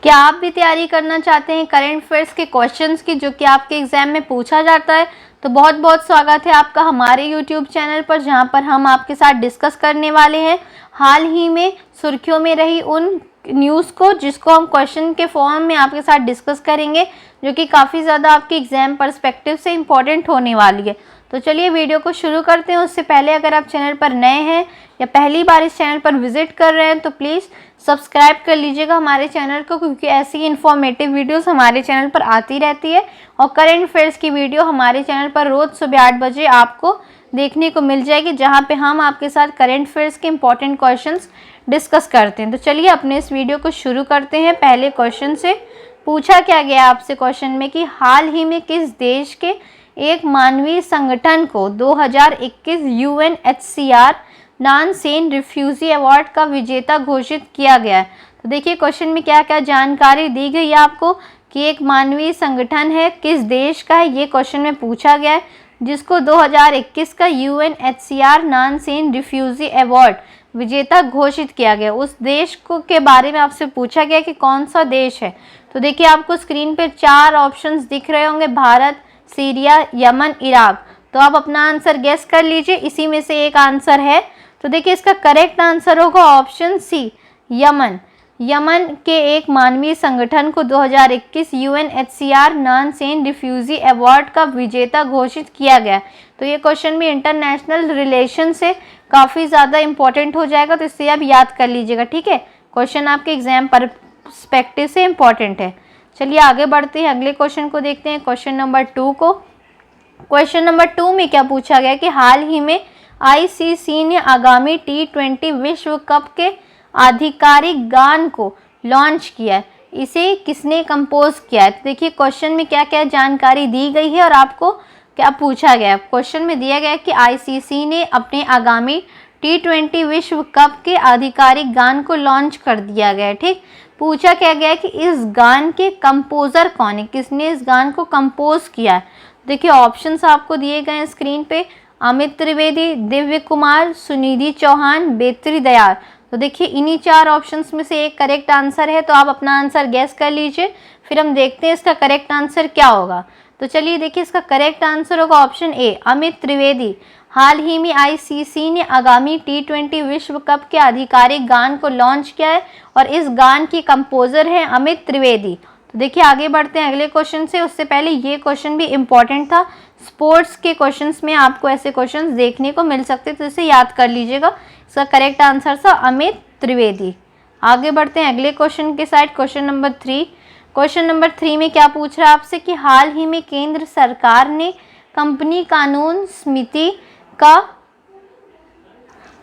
क्या आप भी तैयारी करना चाहते हैं करंट अफेयर्स के क्वेश्चंस की, जो कि आपके एग्जाम में पूछा जाता है? तो बहुत बहुत स्वागत है आपका हमारे YouTube चैनल पर, जहां पर हम आपके साथ डिस्कस करने वाले हैं हाल ही में सुर्खियों में रही उन न्यूज़ को, जिसको हम क्वेश्चन के फॉर्म में आपके साथ डिस्कस करेंगे, जो कि काफ़ी ज़्यादा आपके एग्जाम पर्सपेक्टिव से इम्पॉर्टेंट होने वाली है। तो चलिए वीडियो को शुरू करते हैं। उससे पहले अगर आप चैनल पर नए हैं या पहली बार इस चैनल पर विजिट कर रहे हैं तो प्लीज़ सब्सक्राइब कर लीजिएगा हमारे चैनल को, क्योंकि ऐसी इन्फॉर्मेटिव वीडियोस हमारे चैनल पर आती रहती है। और करंट अफेयर्स की वीडियो हमारे चैनल पर रोज़ सुबह 8 बजे आपको देखने को मिल जाएगी, जहां पे हम आपके साथ करंट अफेयर्स के इंपॉर्टेंट क्वेश्चंस डिस्कस करते हैं। तो चलिए अपने इस वीडियो को शुरू करते हैं। पहले क्वेश्चन से पूछा क्या गया आपसे क्वेश्चन में कि हाल ही में किस देश के एक मानवीय संगठन को 2021 UNHCR नॉन-सेन रिफ्यूजी अवार्ड का विजेता घोषित किया गया है? तो देखिए क्वेश्चन में क्या क्या जानकारी दी गई है आपको कि एक मानवीय संगठन है, किस देश का है, ये क्वेश्चन में पूछा गया है, जिसको 2021 का UNHCR नॉन-सेन रिफ्यूजी अवार्ड विजेता घोषित किया गया। उस देश को के बारे में आपसे पूछा गया कि कौन सा देश है। तो देखिए आपको स्क्रीन पे 4 ऑप्शंस दिख रहे होंगे, भारत, सीरिया, यमन, इराक। तो आप अपना आंसर गेस कर लीजिए, इसी में से एक आंसर है। तो देखिए इसका करेक्ट आंसर होगा ऑप्शन सी, यमन। यमन के एक मानवीय संगठन को 2021 UNHCR नॉन-सेन रिफ्यूजी अवार्ड का विजेता घोषित किया गया। तो ये क्वेश्चन भी इंटरनेशनल रिलेशन से काफ़ी ज़्यादा इंपॉर्टेंट हो जाएगा, तो इससे आप याद कर लीजिएगा, ठीक है। क्वेश्चन आपके एग्जाम पर्सपेक्टिव से इम्पॉर्टेंट है। चलिए आगे बढ़ते हैं, अगले क्वेश्चन को देखते हैं, क्वेश्चन नंबर 2 को। क्वेश्चन नंबर 2 में क्या पूछा गया कि हाल ही में ICC ने आगामी T20 विश्व कप के आधिकारिक गान को लॉन्च किया है, इसे किसने कंपोज किया है? तो देखिए क्वेश्चन में क्या क्या जानकारी दी गई है और आपको क्या पूछा गया है। क्वेश्चन में दिया गया है कि ICC ने अपने आगामी T20 विश्व कप के आधिकारिक गान को लॉन्च कर दिया गया है, ठीक। पूछा क्या गया है कि इस गान के कंपोजर कौन है, किसने इस गान को कंपोज किया है? देखिए ऑप्शंस आपको दिए गए हैं स्क्रीन पे, अमित त्रिवेदी, दिव्य कुमार, सुनिधि चौहान, बेत्री दयाल। तो देखिए इन्हीं 4 ऑप्शंस में से एक करेक्ट आंसर है, तो आप अपना आंसर गैस कर लीजिए, फिर हम देखते हैं इसका करेक्ट आंसर क्या होगा। तो चलिए देखिए इसका करेक्ट आंसर होगा ऑप्शन ए, अमित त्रिवेदी। हाल ही में ICC ने आगामी T20 विश्व कप के आधिकारिक गान को लॉन्च किया है और इस गान की कंपोजर है अमित त्रिवेदी। तो देखिए आगे बढ़ते हैं अगले क्वेश्चन से। उससे पहले ये क्वेश्चन भी इम्पॉर्टेंट था, स्पोर्ट्स के क्वेश्चंस में आपको ऐसे क्वेश्चंस देखने को मिल सकते, तो इसे याद कर लीजिएगा। इसका करेक्ट आंसर था अमित त्रिवेदी। आगे बढ़ते हैं अगले क्वेश्चन के side, question number 3। Question number 3 में क्या पूछ रहा है आपसे कि हाल ही में केंद्र सरकार ने कंपनी कानून समिति का,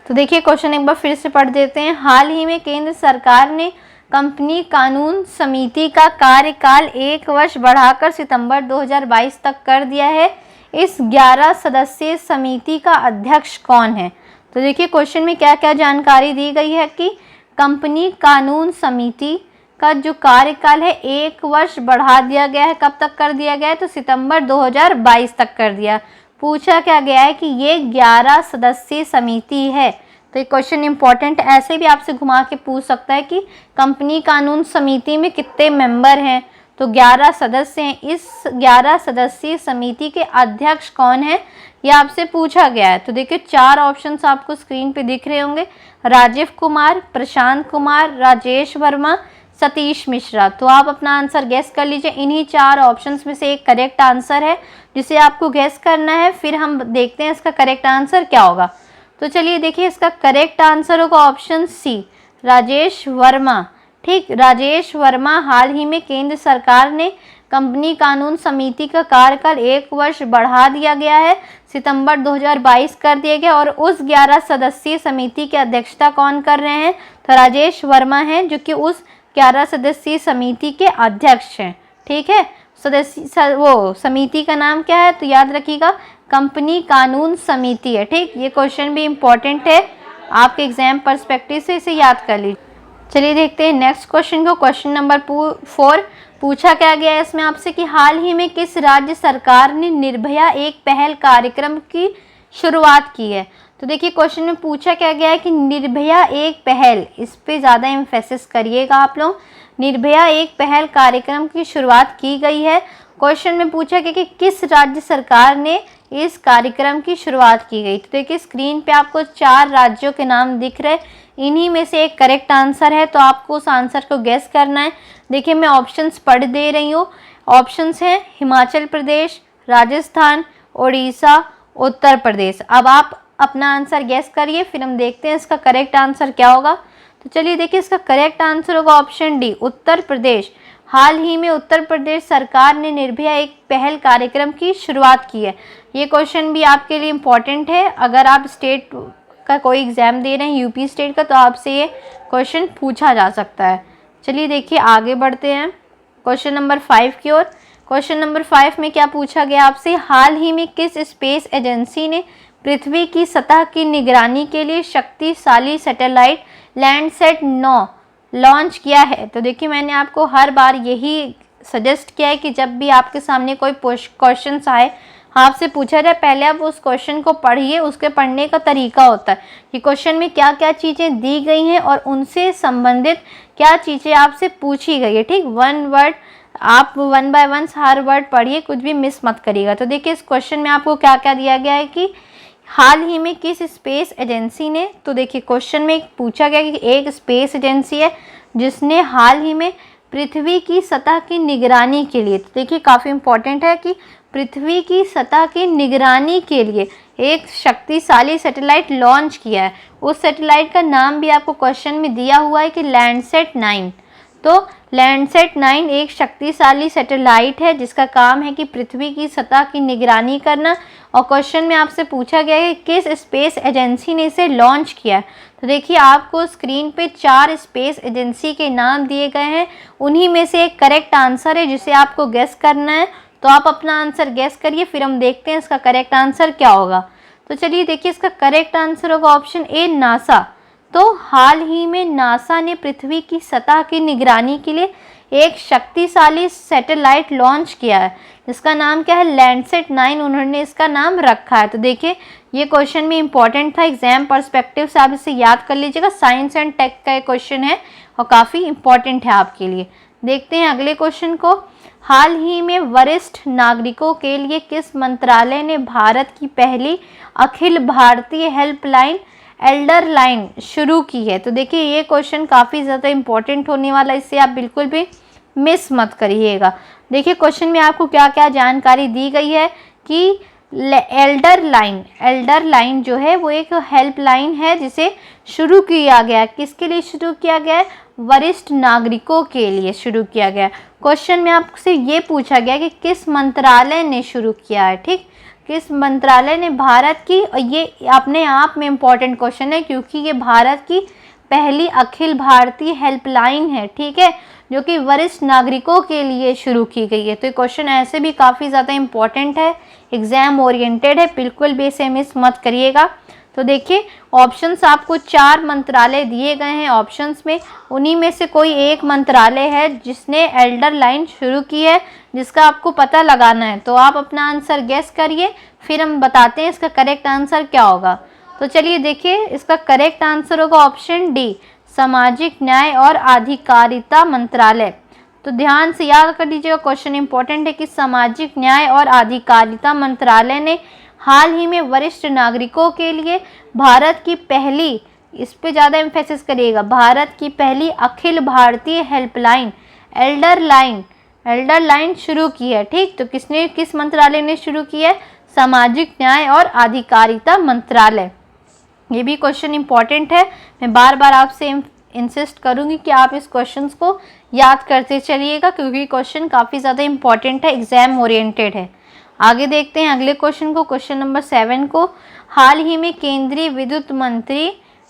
तो देखिए क्वेश्चन एक बार फिर से पढ़ देते हैं। हाल ही में केंद्र सरकार ने कंपनी कानून समिति का कार्यकाल 1 वर्ष बढ़ाकर सितंबर 2022 तक कर दिया है। इस 11 सदस्यीय समिति का अध्यक्ष कौन है? तो देखिए क्वेश्चन में क्या क्या जानकारी दी गई है कि कंपनी कानून समिति का जो कार्यकाल है 1 वर्ष बढ़ा दिया गया है। कब तक कर दिया गया है? तो सितंबर 2022 तक कर दिया। पूछा क्या गया है कि ये 11 सदस्यीय समिति है। तो ये क्वेश्चन इंपॉर्टेंट, ऐसे भी आपसे घुमा के पूछ सकता है कि कंपनी कानून समिति में कितने मेंबर हैं? तो 11 सदस्य हैं। इस 11 सदस्यीय समिति के अध्यक्ष कौन है, ये आपसे पूछा गया है। तो देखिए 4 ऑप्शंस आपको स्क्रीन पे दिख रहे होंगे, राजीव कुमार, प्रशांत कुमार, राजेश वर्मा, सतीश मिश्रा। तो आप अपना आंसर गैस कर लीजिए, इन्हीं 4 ऑप्शंस में से एक करेक्ट आंसर है जिसे आपको गैस करना है, फिर हम देखते हैं इसका करेक्ट आंसर क्या होगा। तो चलिए देखिए इसका करेक्ट आंसर होगा ऑप्शन सी, राजेश वर्मा, ठीक। राजेश वर्मा। हाल ही में केंद्र सरकार ने कंपनी कानून समिति का कार्यकाल 1 वर्ष बढ़ा दिया गया है, सितंबर 2022 कर दिया गया, और उस 11 सदस्यीय समिति की अध्यक्षता कौन कर रहे हैं? तो राजेश वर्मा हैं, जो कि उस 11 सदस्यीय समिति के अध्यक्ष हैं, ठीक है। वो समिति का नाम क्या है? तो याद रखिएगा कंपनी कानून समिति है, ठीक। ये क्वेश्चन भी इम्पोर्टेंट है आपके एग्जाम पर्सपेक्टिव से, इसे याद कर लीजिए। चलिए देखते हैं नेक्स्ट क्वेश्चन को। क्वेश्चन नंबर 4 पूछा क्या गया है इसमें आपसे कि हाल ही में किस राज्य सरकार ने निर्भया एक पहल कार्यक्रम की शुरुआत की है? तो देखिए क्वेश्चन में पूछा क्या गया है कि निर्भया एक पहल, इस पे ज़्यादा एम्फेसिस करिएगा आप लोग। निर्भया एक पहल कार्यक्रम की शुरुआत की गई है। क्वेश्चन में पूछा गया कि किस राज्य सरकार ने इस कार्यक्रम की शुरुआत की गई। तो देखिए स्क्रीन पे आपको 4 राज्यों के नाम दिख रहे, इन्हीं में से एक करेक्ट आंसर है, तो आपको उस आंसर को गेस करना है। देखिए मैं ऑप्शंस पढ़ दे रही हूँ। ऑप्शंस हैं हिमाचल प्रदेश, राजस्थान, उड़ीसा, उत्तर प्रदेश। अब आप अपना आंसर गेस करिए, फिर हम देखते हैं इसका करेक्ट आंसर क्या होगा। तो चलिए देखिए इसका करेक्ट आंसर होगा ऑप्शन डी, उत्तर प्रदेश। हाल ही में उत्तर प्रदेश सरकार ने निर्भया एक पहल कार्यक्रम की शुरुआत की है। ये क्वेश्चन भी आपके लिए इम्पॉर्टेंट है, अगर आप स्टेट का कोई एग्जाम दे रहे हैं, यूपी स्टेट का, तो आपसे ये क्वेश्चन पूछा जा सकता है। चलिए देखिए आगे बढ़ते हैं क्वेश्चन नंबर 5 की ओर। क्वेश्चन नंबर 5 में क्या पूछा गया आपसे, हाल ही में किस स्पेस एजेंसी ने पृथ्वी की सतह की निगरानी के लिए शक्तिशाली सैटेलाइट लैंडसैट 9 लॉन्च किया है। तो देखिए मैंने आपको हर बार यही सजेस्ट किया है कि जब भी आपके सामने कोई क्वेश्चन आए, आपसे पूछा जाए, पहले आप उस क्वेश्चन को पढ़िए। उसके पढ़ने का तरीका होता है कि क्वेश्चन में क्या क्या चीज़ें दी गई हैं और उनसे संबंधित क्या चीज़ें आपसे पूछी गई है। ठीक, वन वर्ड आप 1 बाय 1 हर वर्ड पढ़िए, कुछ भी मिस मत करिएगा। तो देखिए इस क्वेश्चन में आपको क्या क्या दिया गया है कि हाल ही में किस स्पेस एजेंसी ने, तो देखिए क्वेश्चन में पूछा गया कि एक स्पेस एजेंसी है जिसने हाल ही में पृथ्वी की सतह की निगरानी के लिए, तो देखिए काफ़ी इंपॉर्टेंट है कि पृथ्वी की सतह की निगरानी के लिए एक शक्तिशाली सैटेलाइट लॉन्च किया है। उस सैटेलाइट का नाम भी आपको क्वेश्चन में दिया हुआ है कि लैंडसैट 9। तो लैंडसैट 9 एक शक्तिशाली सैटेलाइट है जिसका काम है कि पृथ्वी की सतह की निगरानी करना। और क्वेश्चन में आपसे पूछा गया है कि किस स्पेस एजेंसी ने इसे लॉन्च किया है। तो देखिए आपको स्क्रीन पे 4 स्पेस एजेंसी के नाम दिए गए हैं, उन्हीं में से एक करेक्ट आंसर है जिसे आपको गेस करना है। तो आप अपना आंसर गेस करिए, फिर हम देखते हैं इसका करेक्ट आंसर क्या होगा। तो चलिए देखिए इसका करेक्ट आंसर होगा ऑप्शन ए, नासा। तो हाल ही में नासा ने पृथ्वी की सतह की निगरानी के लिए एक शक्तिशाली सैटेलाइट लॉन्च किया है जिसका नाम क्या है, लैंडसैट 9 उन्होंने इसका नाम रखा है। तो देखिए ये क्वेश्चन भी इंपॉर्टेंट था, एग्जाम पर्सपेक्टिव से आप इसे याद कर लीजिएगा। साइंस एंड टेक का एक क्वेश्चन है और काफ़ी इंपॉर्टेंट है आपके लिए। देखते हैं अगले क्वेश्चन को। हाल ही में वरिष्ठ नागरिकों के लिए किस मंत्रालय ने भारत की पहली Akhil Bharatiya helpline Elder line शुरू की है। तो देखिए ये क्वेश्चन काफ़ी ज़्यादा इंपॉर्टेंट होने वाला है, इससे आप बिल्कुल भी मिस मत करिएगा। देखिए क्वेश्चन में आपको क्या क्या जानकारी दी गई है कि एल्डर लाइन जो है वो एक हेल्पलाइन है जिसे शुरू किया गया। किसके लिए शुरू किया गया है, वरिष्ठ नागरिकों के लिए शुरू किया गया। क्वेश्चन में आपसे ये पूछा गया कि किस मंत्रालय ने शुरू किया है। ठीक, किस मंत्रालय ने भारत की, और ये अपने आप में इम्पॉर्टेंट क्वेश्चन है क्योंकि ये भारत की पहली अखिल भारतीय हेल्पलाइन है, ठीक है, जो कि वरिष्ठ नागरिकों के लिए शुरू की गई है। तो ये क्वेश्चन ऐसे भी काफ़ी ज़्यादा इम्पॉर्टेंट है, एग्जाम ओरिएंटेड है, बिल्कुल भी इसे मिस मत करिएगा। तो देखिए ऑप्शंस आपको 4 मंत्रालय दिए गए हैं ऑप्शंस में, उन्हीं में से कोई एक मंत्रालय है जिसने एल्डर लाइन शुरू की है जिसका आपको पता लगाना है। तो आप अपना आंसर गेस करिए, फिर हम बताते हैं इसका करेक्ट आंसर क्या होगा। तो चलिए देखिए इसका करेक्ट आंसर होगा ऑप्शन डी, सामाजिक न्याय और आधिकारिता मंत्रालय। तो ध्यान से याद कर लीजिएगा, क्वेश्चन इंपॉर्टेंट है कि सामाजिक न्याय और आधिकारिता मंत्रालय ने हाल ही में वरिष्ठ नागरिकों के लिए भारत की पहली, इस पे ज़्यादा एम्फेसिस करिएगा, भारत की पहली Akhil Bharatiya helpline Elder line शुरू की है। ठीक, तो किस मंत्रालय ने शुरू की है, सामाजिक न्याय और आधिकारिता मंत्रालय। ये भी क्वेश्चन इंपॉर्टेंट है, मैं बार बार आपसे इंसिस्ट करूंगी कि आप इस क्वेश्चन को याद करते चलिएगा क्योंकि क्वेश्चन काफ़ी ज़्यादा इंपॉर्टेंट है, एग्जाम ओरिएंटेड है। आगे देखते हैं अगले क्वेश्चन को, क्वेश्चन नंबर 7 को। हाल ही में केंद्रीय विद्युत मंत्री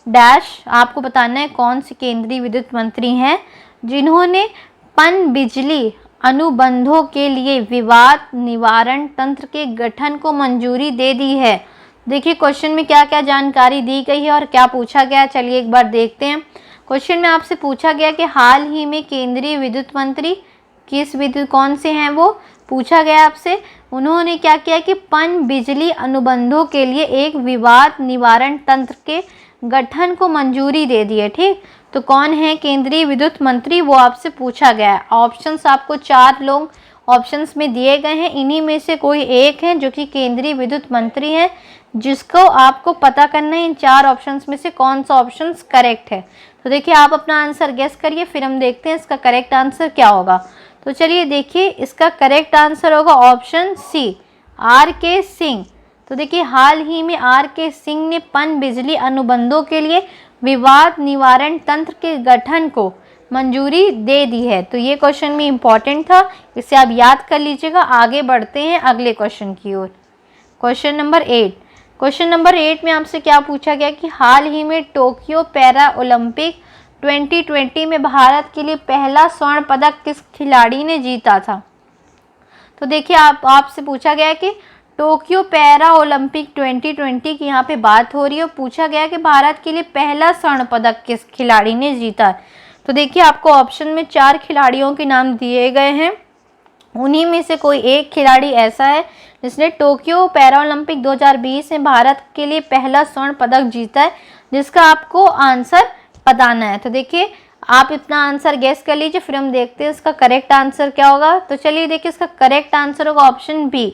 डैश, आपको बताना है कौन से केंद्रीय विद्युत मंत्री हैं जिन्होंने पनबिजली अनुबंधों के लिए विवाद निवारण तंत्र के गठन को मंजूरी दे दी है। देखिए क्वेश्चन में क्या क्या जानकारी दी गई है और क्या पूछा गया, चलिए एक बार देखते हैं। क्वेश्चन में आपसे पूछा गया कि हाल ही में केंद्रीय विद्युत मंत्री कौन से हैं वो, पूछा गया आपसे। उन्होंने क्या किया कि पनबिजली अनुबंधों के लिए एक विवाद निवारण तंत्र के गठन को मंजूरी दे दी है। ठीक, तो कौन है केंद्रीय विद्युत मंत्री, वो आपसे पूछा गया है। ऑप्शंस आपको 4 लोग ऑप्शंस में दिए गए हैं, इन्हीं में से कोई एक है जो कि केंद्रीय विद्युत मंत्री है, जिसको आपको पता करना है इन 4 ऑप्शंस में से कौन सा ऑप्शन करेक्ट है। तो देखिए आप अपना आंसर गेस करिए, फिर हम देखते हैं इसका करेक्ट आंसर क्या होगा। तो चलिए देखिए, इसका करेक्ट आंसर होगा ऑप्शन सी, आर के सिंह। तो देखिए हाल ही में आर के सिंह ने पनबिजली अनुबंधों के लिए विवाद निवारण तंत्र के गठन को मंजूरी दे दी है। तो ये क्वेश्चन में इंपॉर्टेंट था, इसे आप याद कर लीजिएगा। आगे बढ़ते हैं अगले क्वेश्चन की ओर। Question number 8। क्वेश्चन नंबर 8 में आपसे क्या पूछा गया कि हाल ही में टोक्यो पैरा ओलंपिक 2020 में भारत के लिए पहला स्वर्ण पदक किस खिलाड़ी ने जीता था। तो देखिए आपसे पूछा गया कि टोक्यो पैरा ओलंपिक 2020 की यहाँ पे बात हो रही है, पूछा गया कि भारत के लिए पहला स्वर्ण पदक किस खिलाड़ी ने जीता। तो देखिए आपको ऑप्शन में 4 खिलाड़ियों के नाम दिए गए हैं, उन्हीं में से कोई एक खिलाड़ी ऐसा है जिसने टोक्यो पैरा ओलंपिक 2020 में भारत के लिए पहला स्वर्ण पदक जीता है, जिसका आपको आंसर बताना है। तो देखिए आप इतना आंसर गेस कर लीजिए, फिर हम देखते हैं इसका करेक्ट आंसर क्या होगा। तो चलिए देखिए इसका करेक्ट आंसर होगा ऑप्शन बी,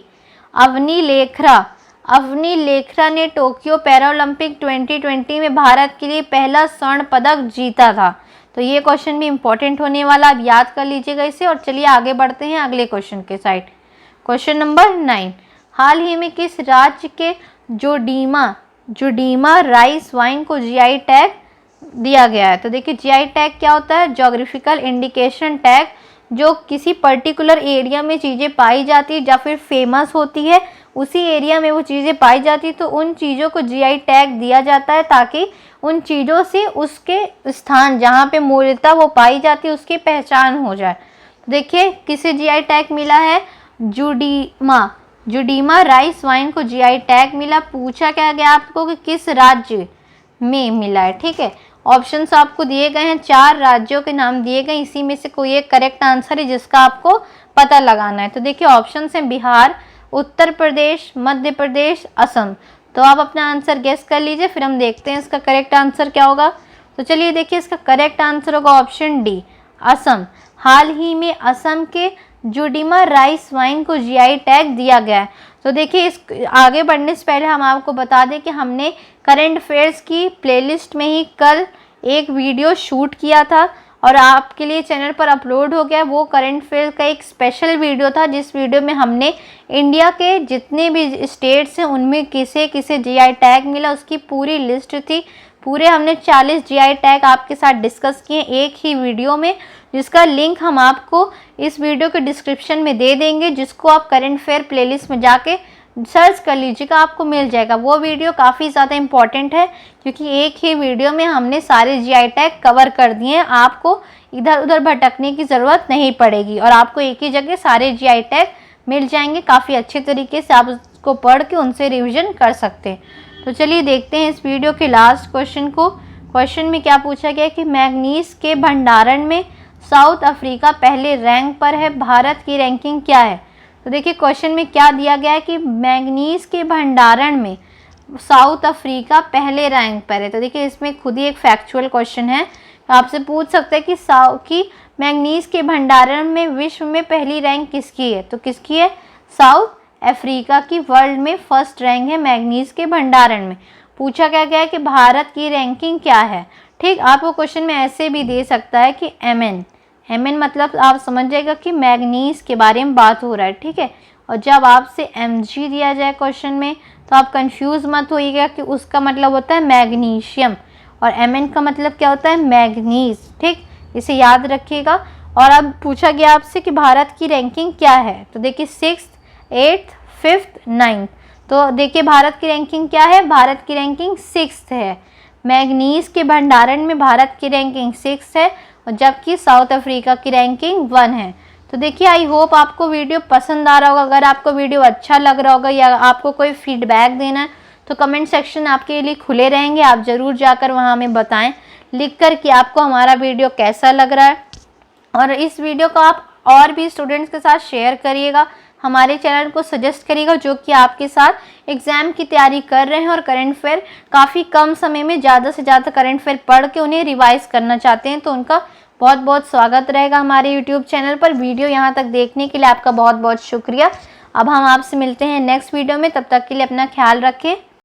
अवनी लेखरा। अवनी लेखरा ने टोक्यो पैरा ओलंपिक 2020 में भारत के लिए पहला स्वर्ण पदक जीता था। तो ये क्वेश्चन भी इंपॉर्टेंट होने वाला, आप याद कर लीजिएगा इसे। और चलिए आगे बढ़ते हैं अगले क्वेश्चन के साइड। Question number 9। हाल ही में किस राज्य के जोडीमा राइस वाइन को जीआई टैग दिया गया है। तो देखिए जीआई टैग क्या होता है, ज्योग्राफिकल इंडिकेशन टैग, जो किसी पर्टिकुलर एरिया में चीज़ें पाई जाती है या फिर फेमस होती है, उसी एरिया में वो चीज़ें पाई जाती है, तो उन चीज़ों को जीआई टैग दिया जाता है ताकि उन चीज़ों से उसके स्थान जहाँ पे मूलतः वो पाई जाती है उसकी पहचान हो जाए। तो देखिए किसे जीआई टैग मिला है, जोडीमा राइस वाइन को जीआई टैग मिला। पूछा क्या गया आपको कि किस राज्य में मिला है। ठीक है, ऑप्शंस आपको दिए गए हैं, 4 राज्यों के नाम दिए गए, इसी में से कोई एक करेक्ट आंसर है जिसका आपको पता लगाना है। तो देखिए ऑप्शंस हैं बिहार, उत्तर प्रदेश, मध्य प्रदेश, असम। तो आप अपना आंसर गेस कर लीजिए, फिर हम देखते हैं इसका करेक्ट आंसर क्या होगा। तो चलिए देखिए इसका करेक्ट आंसर होगा ऑप्शन डी, असम। हाल ही में असम के जोडीमा राइस वाइन को जीआई टैग दिया गया है। तो देखिए इस आगे बढ़ने से पहले हम आपको बता दें कि हमने करंट अफेयर्स की प्लेलिस्ट में ही कल एक वीडियो शूट किया था और आपके लिए चैनल पर अपलोड हो गया। वो करंट अफेयर्स का एक स्पेशल वीडियो था, जिस वीडियो में हमने इंडिया के जितने भी स्टेट्स हैं उनमें किसे किसे जीआई टैग मिला उसकी पूरी लिस्ट थी। पूरे हमने 40 जीआई टैग आपके साथ डिस्कस किए एक ही वीडियो में, जिसका लिंक हम आपको इस वीडियो के डिस्क्रिप्शन में दे देंगे, जिसको आप करंट अफेयर प्लेलिस्ट में जाके सर्च कर लीजिएगा, आपको मिल जाएगा। वो वीडियो काफ़ी ज़्यादा इंपॉर्टेंट है क्योंकि एक ही वीडियो में हमने सारे जीआई टैग कवर कर दिए हैं, आपको इधर उधर भटकने की ज़रूरत नहीं पड़ेगी और आपको एक ही जगह सारे जीआई टैग मिल जाएंगे। काफ़ी अच्छे तरीके से आप उसको पढ़ के उनसे रिविज़न कर सकते हैं। तो चलिए देखते हैं इस वीडियो के लास्ट क्वेश्चन को। क्वेश्चन में क्या पूछा गया कि मैग्नीज के भंडारण में साउथ अफ्रीका पहले रैंक पर है, भारत की रैंकिंग क्या है। तो देखिए क्वेश्चन में क्या दिया गया है कि मैग्नीज के भंडारण में साउथ अफ्रीका पहले रैंक पर है। तो देखिए इसमें खुद ही एक फैक्चुअल क्वेश्चन है, आपसे पूछ सकते हैं कि मैग्नीज के भंडारण में विश्व में पहली रैंक किसकी है। तो किसकी है, साउथ अफ्रीका की वर्ल्ड में फर्स्ट रैंक है मैग्नीज के भंडारण में। पूछा क्या गया है कि भारत की रैंकिंग क्या है। ठीक, आपको क्वेश्चन में ऐसे भी दे सकता है कि एमएन मतलब आप समझ जाएगा कि मैग्नीज के बारे में बात हो रहा है। ठीक है, और जब आपसे एमजी दिया जाए क्वेश्चन में तो आप कंफ्यूज मत होइएगा कि उसका मतलब होता है मैग्नीशियम और एमएन का मतलब क्या होता है, मैग्नीज। ठीक, इसे याद रखिएगा। और अब पूछा गया आपसे कि भारत की रैंकिंग क्या है। तो देखिए 6th, 8th, 5th, 9th। तो देखिए भारत की रैंकिंग क्या है, भारत की रैंकिंग 6th है। मैग्नीज के भंडारण में भारत की रैंकिंग 6 है और जबकि साउथ अफ्रीका की रैंकिंग 1 है। तो देखिए आई होप आपको वीडियो पसंद आ रहा होगा। अगर आपको वीडियो अच्छा लग रहा होगा या आपको कोई फीडबैक देना है तो कमेंट सेक्शन आपके लिए खुले रहेंगे, आप ज़रूर जाकर वहाँ हमें बताएं लिख कर कि आपको हमारा वीडियो कैसा लग रहा है। और इस वीडियो को आप और भी स्टूडेंट्स के साथ शेयर करिएगा हमारे चैनल को सजेस्ट करिएगा, जो कि आपके साथ एग्ज़ाम की तैयारी कर रहे हैं और करंट अफेयर काफ़ी कम समय में ज़्यादा से ज़्यादा करंट अफेयर पढ़ के उन्हें रिवाइज करना चाहते हैं। तो उनका बहुत बहुत स्वागत रहेगा हमारे यूट्यूब चैनल पर। वीडियो यहाँ तक देखने के लिए आपका बहुत बहुत शुक्रिया। अब हम आपसे मिलते हैं नेक्स्ट वीडियो में, तब तक के लिए अपना ख्याल रखें।